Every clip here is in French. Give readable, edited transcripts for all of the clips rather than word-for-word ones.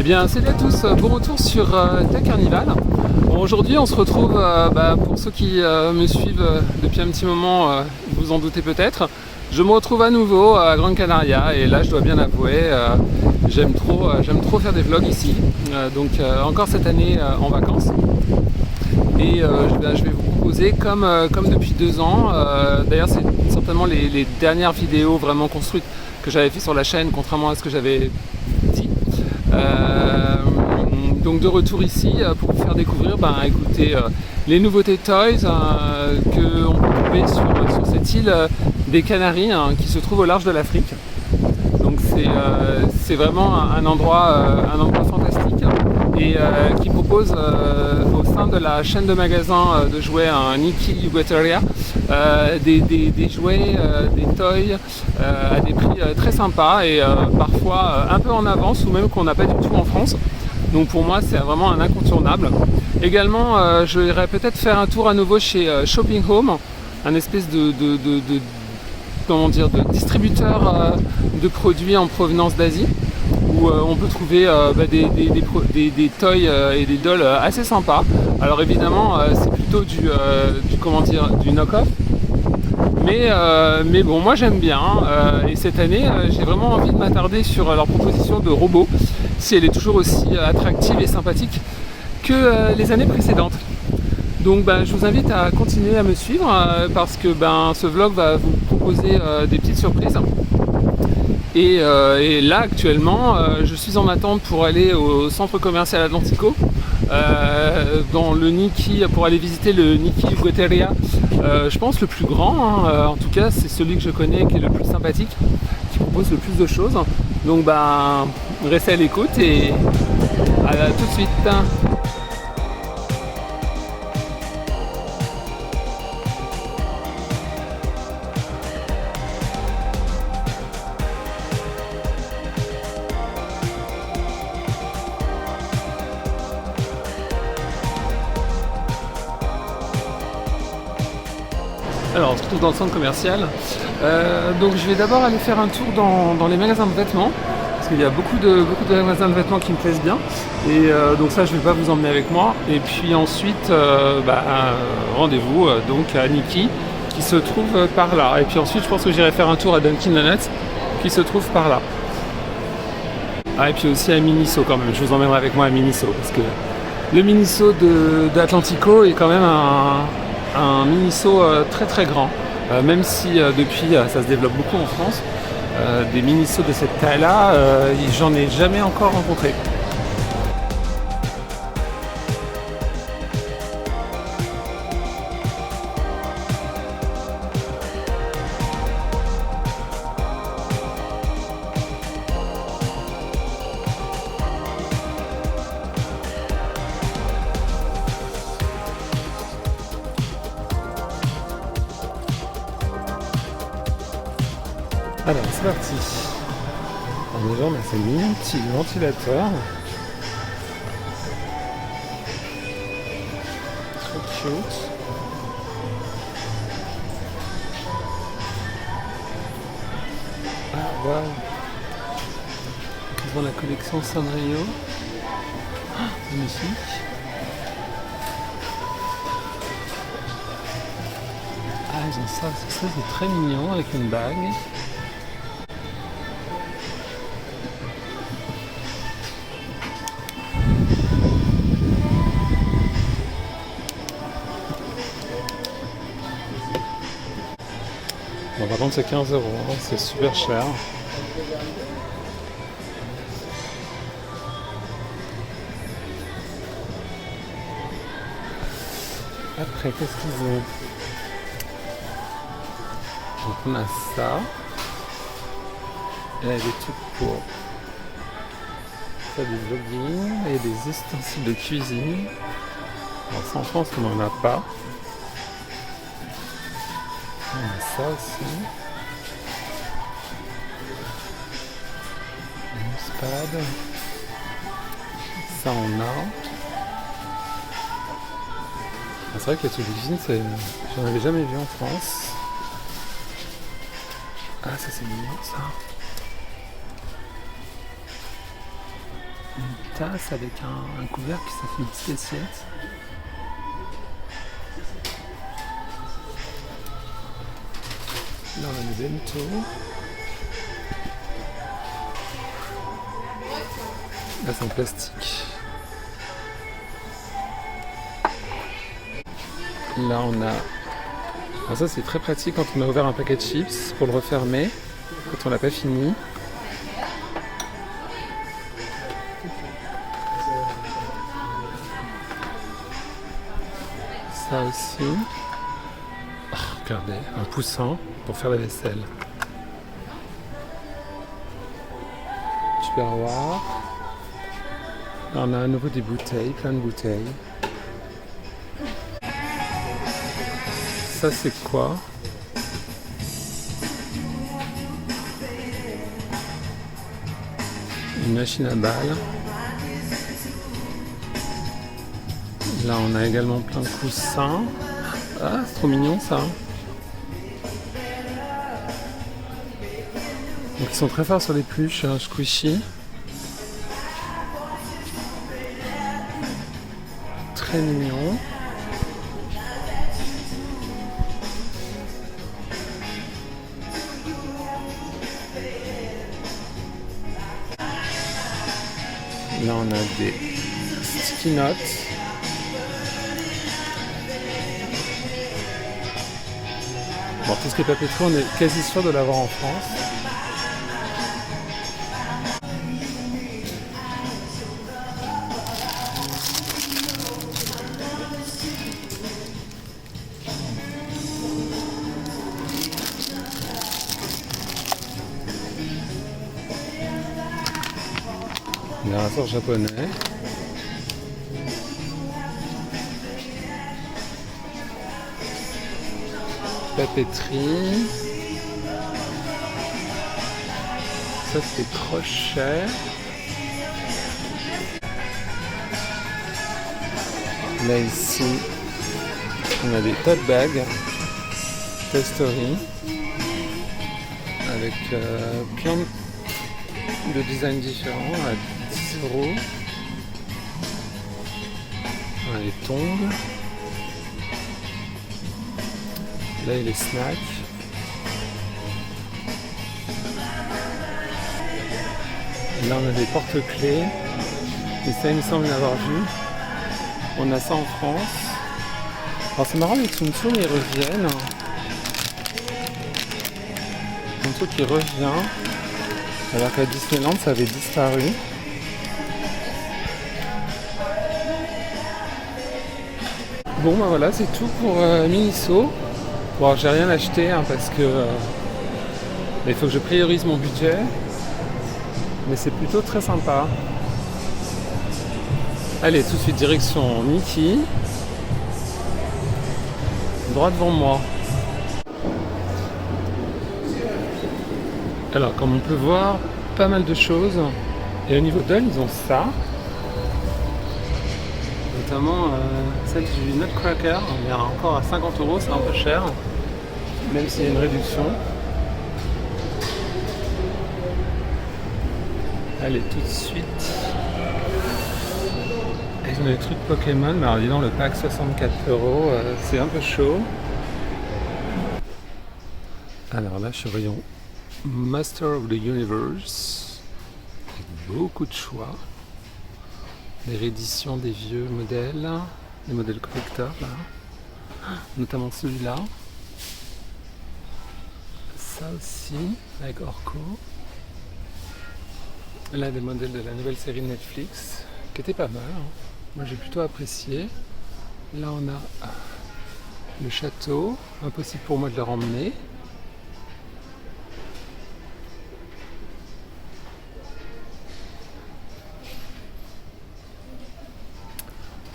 bien, salut à tous, bon retour sur Tech Carnival. Bon, aujourd'hui on se retrouve, pour ceux qui me suivent depuis un petit moment, vous vous en doutez peut-être. Je me retrouve à nouveau à Gran Canaria et là je dois bien avouer, j'aime trop faire des vlogs ici. Donc encore cette année en vacances. Et je vais vous proposer comme depuis 2 ans, d'ailleurs c'est certainement les dernières vidéos vraiment construites que j'avais fait sur la chaîne, contrairement à ce que j'avais dit. Donc de retour ici pour vous faire découvrir écoutez, les nouveautés Toys qu'on peut trouver sur cette île des Canaries qui se trouve au large de l'Afrique. Donc c'est vraiment un endroit fantastique et qui propose au sein de la chaîne de magasins de jouets Nikki Uguateria des jouets, des toys à des prix très sympas et parfois un peu en avance ou même qu'on n'a pas du tout en France. Donc pour moi c'est vraiment un incontournable. Également je irai peut-être faire un tour à nouveau chez Shopping Home, un espèce de distributeur de produits en provenance d'Asie, où on peut trouver des toys et des dolls assez sympas. Alors évidemment c'est plutôt du knock-off, mais bon, moi j'aime bien et cette année j'ai vraiment envie de m'attarder sur leur proposition de robot, si elle est toujours aussi attractive et sympathique que les années précédentes. Donc je vous invite à continuer à me suivre parce que ce vlog va vous proposer des petites surprises. Et là actuellement je suis en attente pour aller au centre commercial Atlantico dans le Nikki, pour aller visiter le Nikki Uguateria, je pense le plus grand, en tout cas c'est celui que je connais qui est le plus sympathique, qui propose le plus de choses. Donc restez à l'écoute et à tout de suite. Alors on se retrouve dans le centre commercial, donc je vais d'abord aller faire un tour dans les magasins de vêtements, parce qu'il y a beaucoup de magasins de vêtements qui me plaisent bien, et donc ça je ne vais pas vous emmener avec moi, et puis ensuite rendez-vous donc à Nikki qui se trouve par là, et puis ensuite je pense que j'irai faire un tour à Dunkin Donuts qui se trouve par là. Ah, et puis aussi à Miniso quand même, je vous emmènerai avec moi à Miniso, parce que le Miniso d'Atlantico est quand même un Miniso très très grand, même si depuis ça se développe beaucoup en France, des Miniso de cette taille là, j'en ai jamais encore rencontré. Alors c'est parti. Déjà on a fait un petit ventilateur. Trop cute. Ah waouh. Ils ont la collection Sanrio. Magnifique. Ah ils ont ça c'est très mignon avec une bague. Bon, par contre c'est 15 €, c'est super cher. Après qu'est-ce qu'ils ont? Donc on a ça. Et des trucs pour faire du jogging et des ustensiles de cuisine. Alors ça en France on n'en a pas. On a ça aussi. Une spade. Ça on a. C'est vrai que les trucs de cuisine, j'en avais jamais vu en France. Ah ça c'est mignon ça. Une tasse avec un couvercle, ça fait une petite assiette. Là, on a le bento. Là, c'est en plastique. Là, on a... Alors ça, c'est très pratique quand on a ouvert un paquet de chips pour le refermer, quand on l'a pas fini. Ça aussi. Oh, regardez, un poussin pour faire la vaisselle. Tupperware. Là, on a à nouveau des bouteilles, plein de bouteilles. Ça, c'est quoi? Une machine à balles. Là, on a également plein de coussins. Ah, c'est trop mignon ça. Donc, ils sont très forts sur les pluches, squishy. Très mignon. Là, on a des sticky notes. Bon, tout ce qui est papeterie, on est quasi sûr de l'avoir en France. Il y a un sort japonais. Papeterie. Ça c'est crochet. Là ici, on a des tote bags. Toy Story. Avec plein de designs différents à 10 €. On a les tongs. Là, il y a les snacks. Là, on a des porte-clés. Et ça, il me semble l'avoir vu. On a ça en France. Alors, c'est marrant, les Tsum Tsum, ils reviennent. Un truc qui revient. Alors qu'à Disneyland, ça avait disparu. Bon, bah voilà, c'est tout pour Miniso. Bon, j'ai rien acheté parce que il faut que je priorise mon budget. Mais c'est plutôt très sympa. Allez, tout de suite, direction Mickey. Droit devant moi. Alors, comme on peut voir, pas mal de choses. Et au niveau d'elle, ils ont ça. Notamment celle du Nutcracker. On est encore à 50 €, c'est un peu cher. Même s'il y a une réduction. Allez, tout de suite. Ils ont des trucs Pokémon. Mais alors, dis donc, le pack 64 €, c'est un peu chaud. Alors là, je suis au rayon Master of the Universe, avec beaucoup de choix, des rééditions des vieux modèles, des modèles collector là, notamment celui-là, ça aussi avec Orko, là des modèles de la nouvelle série de Netflix qui était pas mal, moi j'ai plutôt apprécié. Là on a le château, impossible pour moi de le ramener.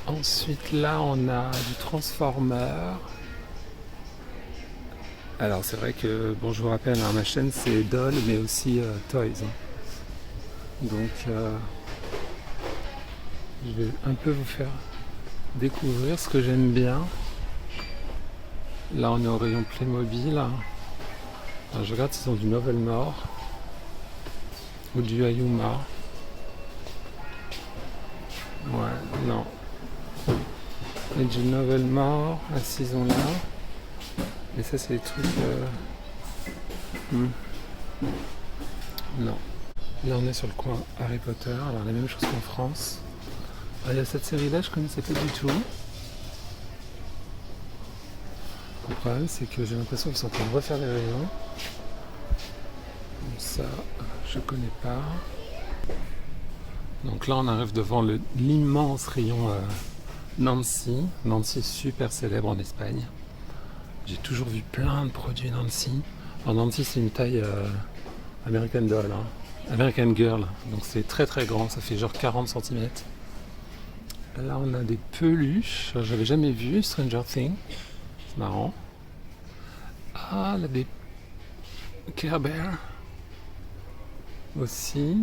Ensuite, là, on a du Transformer. Alors, c'est vrai que, bon, je vous rappelle, ma chaîne, c'est Doll, mais aussi Toys. Donc, je vais un peu vous faire découvrir ce que j'aime bien. Là, on est au rayon Playmobil. Alors, je regarde s'ils ont du Novelmore ou du Ayuma. Non. Et du Novel Mort, la saison là. Et ça, c'est des trucs. Non. Là, on est sur le coin Harry Potter. Alors, la même chose qu'en France. Alors, il y a cette série-là, je connaissais pas du tout. Le problème, c'est que j'ai l'impression qu'ils sont en train de refaire les rayons. Donc, ça, je connais pas. Donc là, on arrive devant l'immense rayon Nancy. Nancy est super célèbre en Espagne. J'ai toujours vu plein de produits Nancy. Alors Nancy, c'est une taille American Doll, hein. American Girl. Donc c'est très très grand, ça fait genre 40 cm. Là, on a des peluches. J'avais jamais vu Stranger Things. C'est marrant. Ah, là, des Care Bear aussi.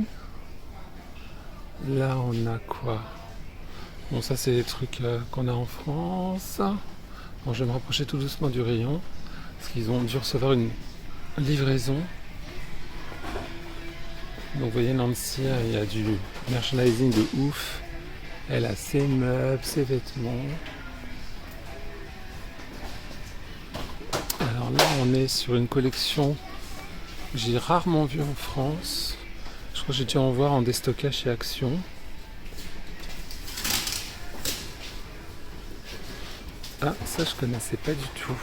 Là, on a quoi? Bon, ça, c'est des trucs qu'on a en France. Bon, je vais me rapprocher tout doucement du rayon, parce qu'ils ont dû recevoir une livraison. Donc, vous voyez, Nancy, il y a du merchandising de ouf. Elle a ses meubles, ses vêtements. Alors là, on est sur une collection que j'ai rarement vue en France. Je crois que j'ai dû en voir en déstockage chez Action. Ah, ça je connaissais pas du tout.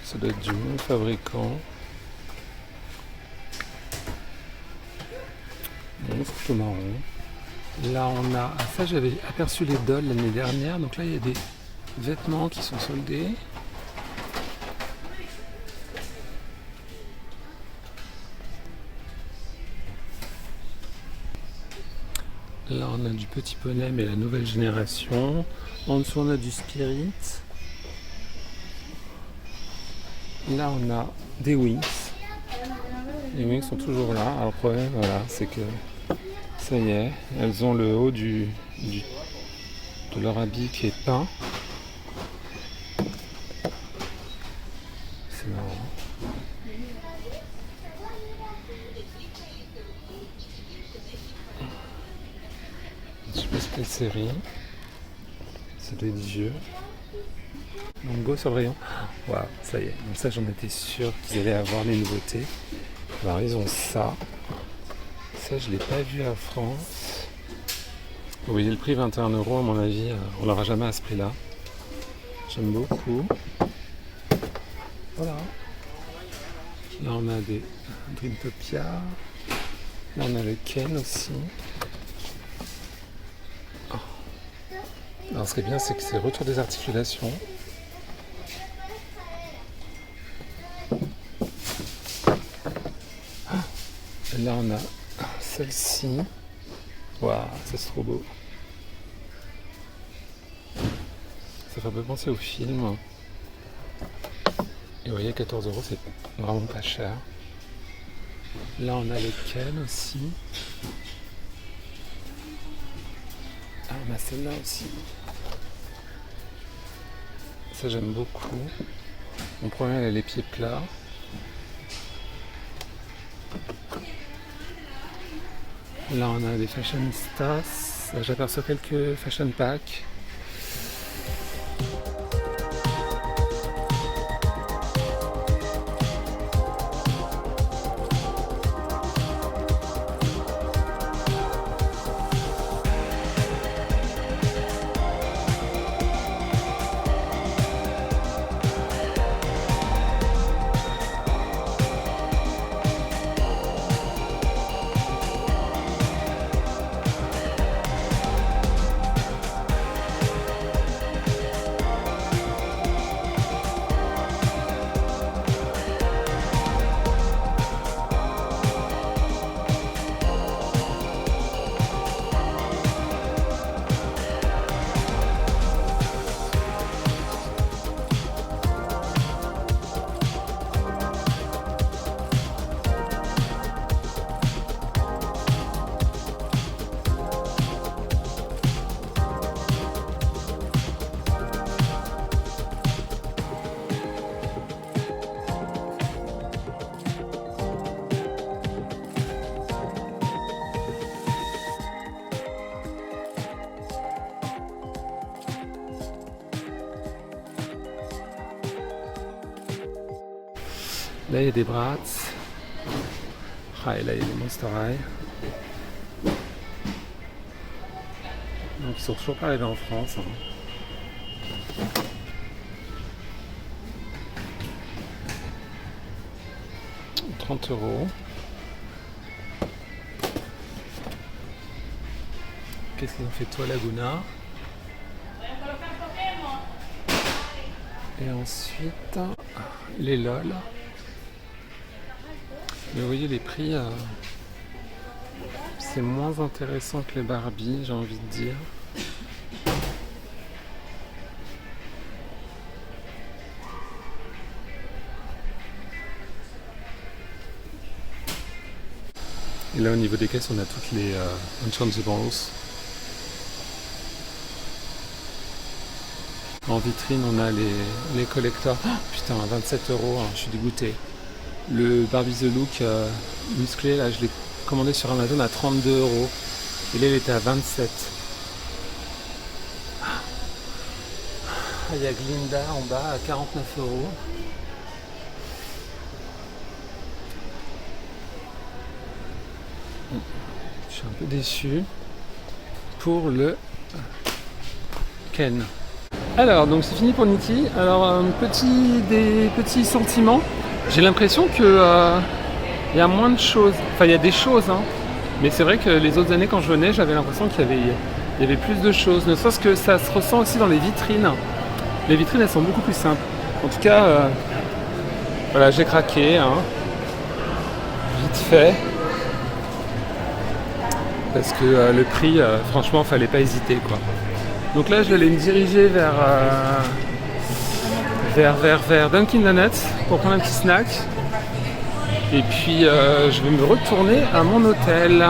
Ça doit être du même fabricant. Bon, c'est plutôt marrant. Là on a... Ah, ça j'avais aperçu les dolls l'année dernière. Donc là il y a des vêtements qui sont soldés. Là on a du Petit Poney mais la nouvelle génération. En dessous on a du Spirit. Là on a des Wings. Les Wings sont toujours là. Alors le problème voilà, c'est que ça y est, elles ont le haut de leur habit qui est peint. C'est marrant. Je sais pas c'est quelle série. Ça doit être vieux. Donc beau sur le rayon. Waouh, ça y est. Donc ça j'en étais sûr qu'ils allaient avoir les nouveautés. Alors ils ont ça. Ça je l'ai pas vu en France. Vous voyez le prix 21 € à mon avis, on l'aura jamais à ce prix-là. J'aime beaucoup. Voilà. Là on a des Dreamtopia. Là on a le Ken aussi. Alors ce qui est bien c'est que c'est retour des articulations. Et là on a celle-ci. Waouh, ça c'est trop beau. Ça fait un peu penser au film. Et vous voyez 14 € c'est vraiment pas cher. Là on a le Ken aussi. Ah on a celle-là aussi. Ça j'aime beaucoup. Mon problème elle a les pieds plats. Là on a des fashionistas. J'aperçois quelques fashion packs. Là il y a des brats. Ah, et là il y a des Monster High. Donc ils sont toujours pas arrivés en France. 30 €. Qu'est-ce qu'ils ont fait de toi, Laguna? Et ensuite, les LOL. Mais vous voyez, les prix, c'est moins intéressant que les Barbie, j'ai envie de dire. Et là, au niveau des caisses, on a toutes les Unchangeables. En vitrine, on a les collecteurs. Oh, putain, 27 €, hein, je suis dégoûté. Le Barbie The Look musclé, là, je l'ai commandé sur Amazon à 32 €. Et là, il était à 27. Il y a Glinda en bas à 49 €. Je suis un peu déçu pour le Ken. Alors, donc c'est fini pour Niki. Alors, des petits sentiments. J'ai l'impression que il y a moins de choses. Enfin, il y a des choses, hein. Mais c'est vrai que les autres années, quand je venais, j'avais l'impression qu'il y avait plus de choses. Ne serait-ce que ça se ressent aussi dans les vitrines. Les vitrines, elles sont beaucoup plus simples. En tout cas, voilà, j'ai craqué, hein. Vite fait. Parce que le prix, franchement, fallait pas hésiter, quoi. Donc là, je vais aller me diriger vers Dunkin' Donuts pour prendre un petit snack. Et puis, je vais me retourner à mon hôtel.